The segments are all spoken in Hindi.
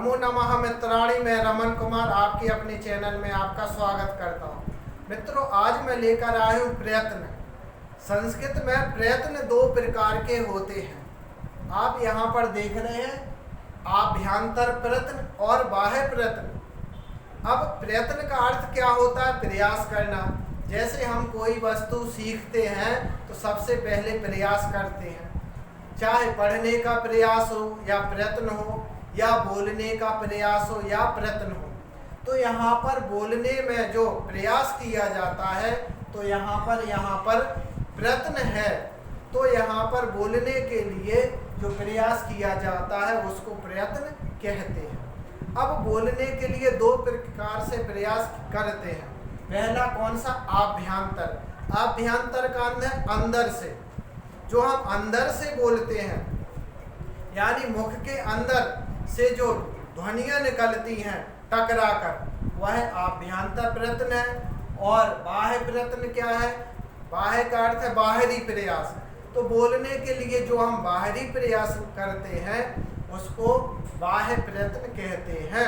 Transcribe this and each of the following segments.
नमो नमः मित्राणि, मैं रमन कुमार आपके अपने चैनल में आपका स्वागत करता हूँ। मित्रों, आज मैं लेकर आया हूँ प्रयत्न। संस्कृत में प्रयत्न दो प्रकार के होते हैं। आप यहाँ पर देख रहे हैं आभ्यंतर प्रयत्न और बाह्य प्रयत्न। अब प्रयत्न का अर्थ क्या होता है? प्रयास करना। जैसे हम कोई वस्तु सीखते हैं तो सबसे पहले प्रयास करते हैं, चाहे पढ़ने का प्रयास हो या प्रयत्न हो, या बोलने का प्रयास हो या प्रयत्न हो। तो यहाँ पर बोलने में जो प्रयास किया जाता है तो यहाँ पर प्रयत्न है। तो यहाँ पर बोलने के लिए जो प्रयास किया जाता है उसको प्रयत्न कहते हैं। अब बोलने के लिए दो प्रकार से प्रयास करते हैं। पहला कौन सा? आभ्यंतर। आभ्यंतर का अर्थ है अंदर से। जो हम अंदर से बोलते हैं, यानी मुख के अंदर से जो ध्वनियां निकलती हैं टकरा कर, वह आभ्यंतर प्रयत्न है। और बाह्य प्रयत्न क्या है? बाह्य का अर्थ है बाहरी प्रयास। तो बोलने के लिए जो हम बाहरी प्रयास करते हैं उसको बाह्य प्रयत्न कहते हैं।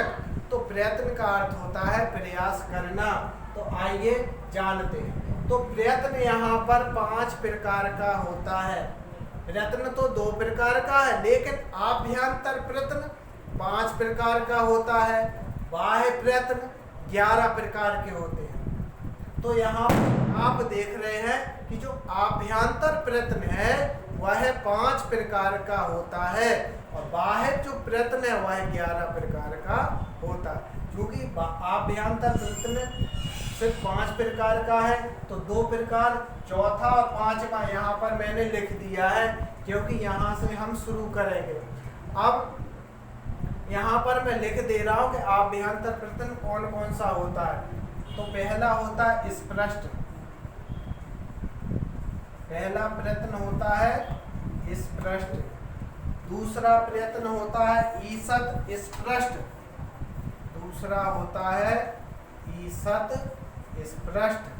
तो प्रयत्न का अर्थ होता है प्रयास करना। तो आइए जानते हैं। तो प्रयत्न यहाँ पर 5 प्रकार का होता है। प्रयत्न तो 2 प्रकार का है, लेकिन आभ्यंतर प्रयत्न 5 प्रकार का होता है। बाह्य प्रयत्न 11 प्रकार के होते हैं। तो यहाँ आप देख रहे हैं कि जो आभ्यंतर प्रयत्न है वह 5 प्रकार का होता है और बाह्य जो प्रयत्न है वह 11 प्रकार का होता है। क्योंकि आभ्यंतर प्रयत्न सिर्फ 5 प्रकार का है तो 2 प्रकार, चौथा और 5वां यहाँ पर मैंने लिख दिया है, क्योंकि यहाँ से हम शुरू करेंगे। अब यहाँ पर मैं लिख दे रहा हूँ कि आभ्यंतर प्रयत्न कौन कौन सा होता है। तो पहला होता है स्पष्ट। पहला प्रयत्न होता है स्पष्ट। दूसरा प्रयत्न होता है ईषत् स्पष्ट। दूसरा होता है ईषत् स्पष्ट।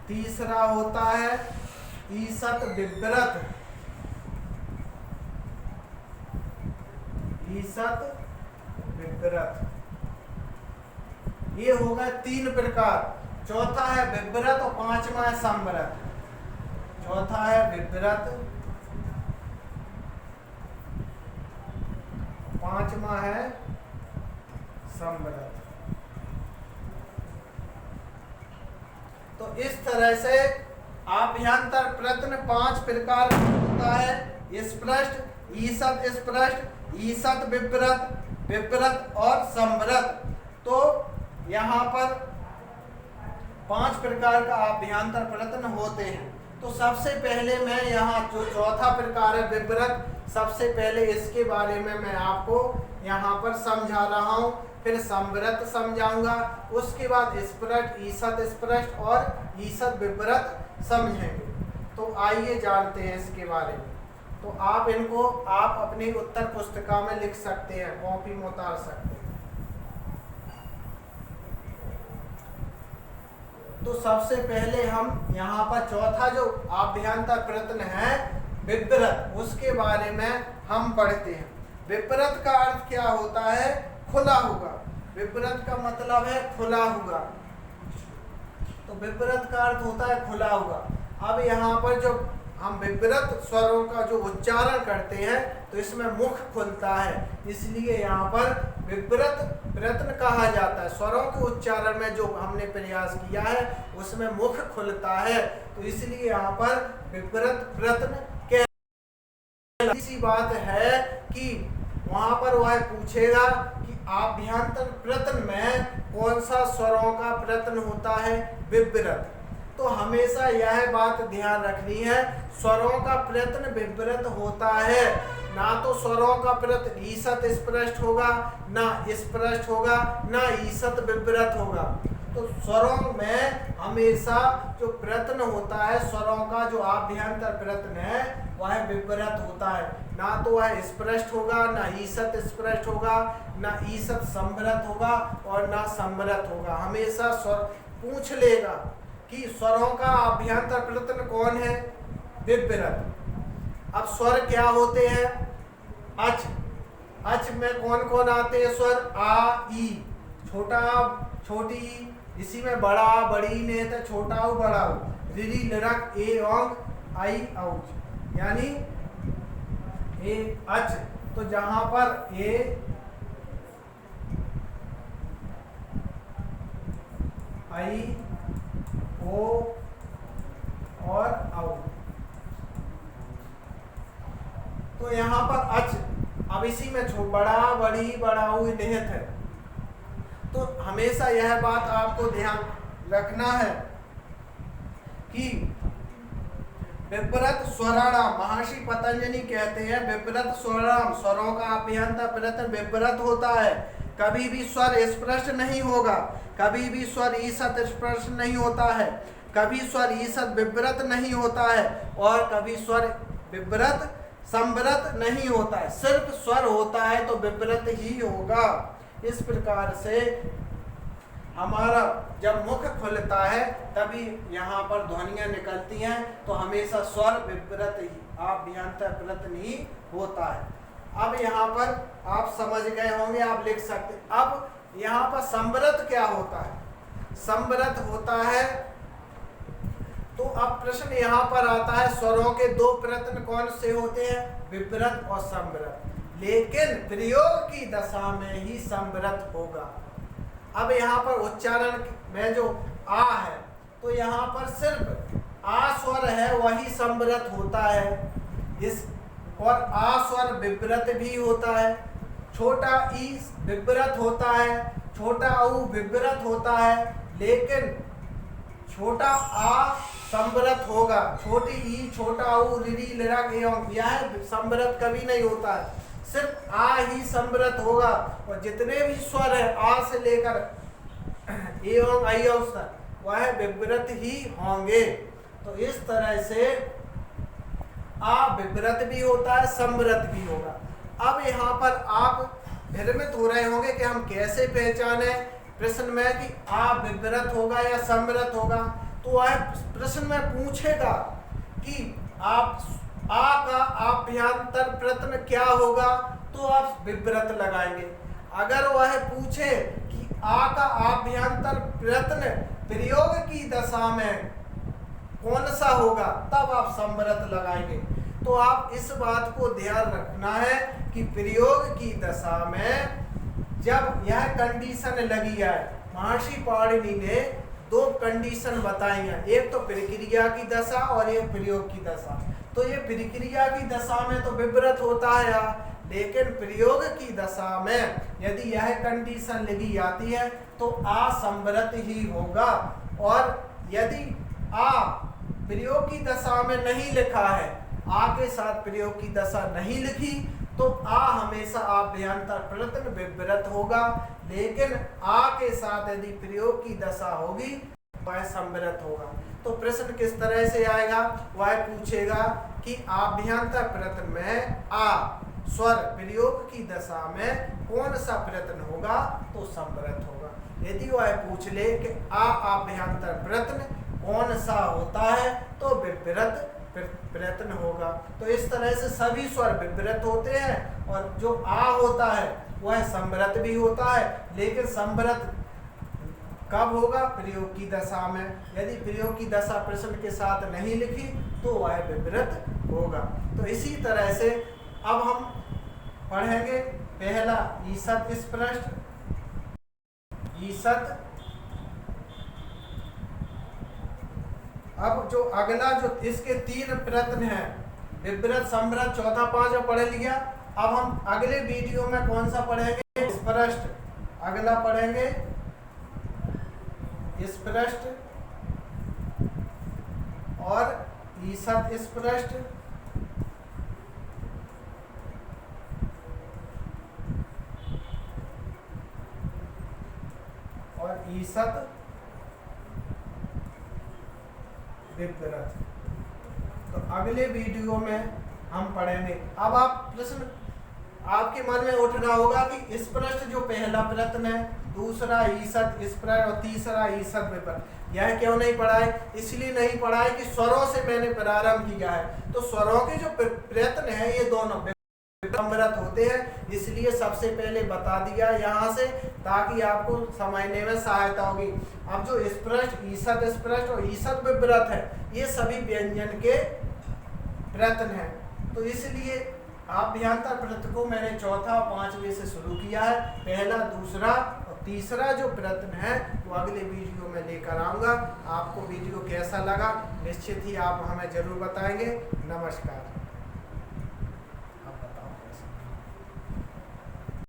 तीसरा होता है ईषत् विव्रत। ईषत् विव्रत। ये हो गए 3 प्रकार। चौथा है विव्रत और 5वां है संव्रत। चौथा है विव्रत, 5वां है संव्रत। तो इस तरह से आभ्यंतर प्रयत्न 5 प्रकार का होता है। स्पष्ट, ईषत् स्पष्ट, ईषत् विव्रत, विव्रत और संव्रत। तो यहाँ पर 5 प्रकार का आभ्यंतर प्रयत्न होते हैं। तो सबसे पहले मैं यहाँ जो चौथा प्रकार है विव्रत, सबसे पहले इसके बारे में मैं आपको यहाँ पर समझा रहा हूँ, फिर संव्रत समझाऊंगा, उसके बाद स्पष्ट, ईषत् स्पष्ट और ईषत् विव्रत समझेंगे। तो आइए जानते हैं इसके बारे में। तो आप इनको अपनी उत्तर पुस्तिका में लिख सकते हैं, कॉपी में उतार सकते हैं। तो सबसे पहले हम यहाँ पर चौथा जो आभ्यंतर प्रयत्न है विव्रत, उसके बारे में हम पढ़ते हैं। विव्रत का अर्थ क्या होता है? खुला हुआ। विव्रत का मतलब है खुला हुआ। तो विव्रत का अर्थ होता है खुला हुआ। अब यहाँ पर जो हम विव्रत स्वरों का जो उच्चारण करते हैं तो इसमें मुख खुलता है, इसलिए यहाँ पर विव्रत प्रयत्न कहा जाता है। स्वरों के उच्चारण में जो हमने प्रयास किया है उसमें मुख खुलता है, तो इसलिए यहाँ पर विव्रत प्रयत्न कहते। इसी बात है कि वहां पर वह पूछेगा कि आभ्यंतर प्रयत्न में कौन सा स्वरों का प्रयत्न होता है? विव्रत। तो हमेशा यह बात ध्यान रखनी है, स्वरों का प्रयत्न विव्रत होता है। ना तो स्वरों का प्रयत्न ईषत् स्पष्ट होगा, ना स्पष्ट होगा, ना ईषत् विव्रत होगा। तो स्वरों में हमेशा जो प्रयत्न होता है, स्वरों का जो आभ्यंतर प्रयत्न है वह विव्रत होता है। ना तो वह स्पष्ट होगा, ना ईषत् स्पष्ट होगा, ना ईषत् संव्रत होगा और ना संव्रत होगा। हमेशा स्वर पूछ लेगा कि स्वरों का आभ्यंतर प्रयत्न कौन है, विव्रत। अब स्वर क्या होते हैं? अच, अच में कौन कौन आते हैं स्वर? आ, ई, छोटा, छोटी, इसी में बड़ा, बड़ी, नेत, छोटा ऊ, बड़ा ऊ, ऋ, लृ, ए, औंग, आई, औच, यानी ए, अच। तो जहां पर ए, आई, ओ और औ, तो यहाँ पर अच। अब इसी में बड़ा, बड़ी, बड़ाऊ, निहित है। तो हमेशा यह बात आपको ध्यान रखना है कि विव्रत स्वराणाम, महर्षि पतंजलि कहते हैं विव्रत स्वराणाम, स्वरों का अभ्यंतर प्रयत्न विव्रत होता है। कभी भी स्वर स्पष्ट नहीं होगा, कभी भी स्वर ईसत स्पष्ट नहीं होता है, कभी स्वर ईसत विव्रत नहीं होता है, और कभी स्वर विव्रत संव्रत नहीं होता है। सिर्फ स्वर होता है तो विव्रत ही होगा। इस प्रकार से हमारा जब मुख खुलता है तभी यहाँ पर ध्वनियां निकलती हैं, तो हमेशा स्वर विव्रत ही, आभ्यंतर प्रयत्न ही होता है। अब यहाँ पर आप समझ गए होंगे, आप लिख सकते। अब यहाँ पर संव्रत क्या होता है? संव्रत होता है, तो अब प्रश्न यहाँ पर आता है स्वरों के दो प्रयत्न कौन से होते हैं? विव्रत और संव्रत, लेकिन प्रयोग की दशा में ही संव्रत होगा। अब यहाँ पर उच्चारण में जो आ है, तो यहाँ पर सिर्फ आ स्वर है वही संव्रत होता है, इस और आ स्वर विव्रत भी होता है। छोटा ई विव्रत होता है, छोटा ऊ विव्रत होता है, लेकिन छोटा आ संव्रत होगा। छोटी ई, छोटा ऊ, ऋ, लृ, एवं, यह संव्रत कभी नहीं होता है, सिर्फ आ ही संव्रत होगा। और जितने भी स्वर है आ से लेकर एवं आई तक वह विव्रत ही होंगे। तो इस तरह से आ विव्रत भी होता है, संव्रत भी होगा। अब यहाँ पर आप भ्रमित हो रहे होंगे कि हम कैसे पहचाने प्रश्न में कि आ विव्रत होगा या संव्रत होगा। तो वह प्रश्न में पूछेगा कि आप आ का आभ्यंतर प्रयत्न क्या होगा, तो आप विव्रत लगाएंगे। अगर वह पूछे कि आ का आभ्यंतर प्रयत्न प्रयोग की दशा में कौन सा होगा, तब आप संव्रत लगाएंगे। तो आप इस बात को ध्यान रखना है कि प्रयोग की दशा में जब यह कंडीशन लगी है, महर्षि पाणिनि ने दो कंडीशन बताई हैं, एक तो प्रक्रिया की दशा और एक प्रयोग की दशा। तो ये प्रक्रिया की दशा में तो विव्रत होता है, लेकिन प्रयोग की दशा में यदि यह कंडीशन लगी जाती है तो आ संव्रत ही होगा। और यदि आ प्रयोग की दशा में नहीं लिखा है, आ के साथ प्रयोग की दशा नहीं लिखी, तो आ हमेशा आभ्यंतर प्रयत्न विव्रत होगा, लेकिन आ के साथ यदि प्रयोग की दशा होगी वह संव्रत होगा। तो प्रश्न किस तरह से आएगा? वह पूछेगा कि आभ्यंतर प्रयत्न में आ स्वर प्रयोग की दशा में कौन सा प्रयत्न होगा, तो संव्रत होगा। यदि वह पूछ ले कि आ आभ्यंतर प्रयत्न कौन सा होता है, तो विव्रत प्रयत्न होगा। तो इस तरह से सभी स्वर विव्रत होते हैं, और जो आ होता है वह संव्रत भी होता है, लेकिन संव्रत कब होगा? प्रयोग की दशा में। यदि प्रयोग की दशा प्रश्न के साथ नहीं लिखी तो वह विव्रत होगा। तो इसी तरह से अब हम पढ़ेंगे पहला ईसत स्पष्ट, ईसत। अब जो अगला जो इसके तीन प्रयत्न हैं, विव्रत, संव्रत, चौथा पांचवा पढ़ लिया। अब हम अगले वीडियो में कौन सा पढ़ेंगे? स्पष्ट। अगला पढ़ेंगे स्पष्ट और ईसत स्पष्ट, और ईसत विव्रत। तो अगले वीडियो में हम पढ़ेंगे। अब आप प्रश्न आपके मन में उठना होगा कि स्पष्ट जो पहला प्रयत्न है, दूसरा ईसत स्प्रश और तीसरा ईसत विपर्त। यह क्यों नहीं पढ़ा है? इसलिए नहीं पढ़ा है कि स्वरों से मैंने प्रारंभ किया है, तो स्वरों के जो प्रयत्न है ये दोनों विभ्रत होते हैं, इसलिए सबसे पहले बता दिया यहाँ से, ताकि आपको समझने में सहायता होगी। अब जो स्पृष्ट, ईसत स्पृष्ट और ईसत विव्रत है, ये सभी व्यंजन के प्रयत्न है। तो इसलिए आभ्यंतर प्रयत्न को मैंने चौथा और पांचवें से शुरू किया है। पहला, दूसरा और तीसरा जो प्रयत्न है वो अगले वीडियो में लेकर आऊँगा। आपको वीडियो कैसा लगा निश्चित ही आप हमें जरूर बताएंगे। नमस्कार।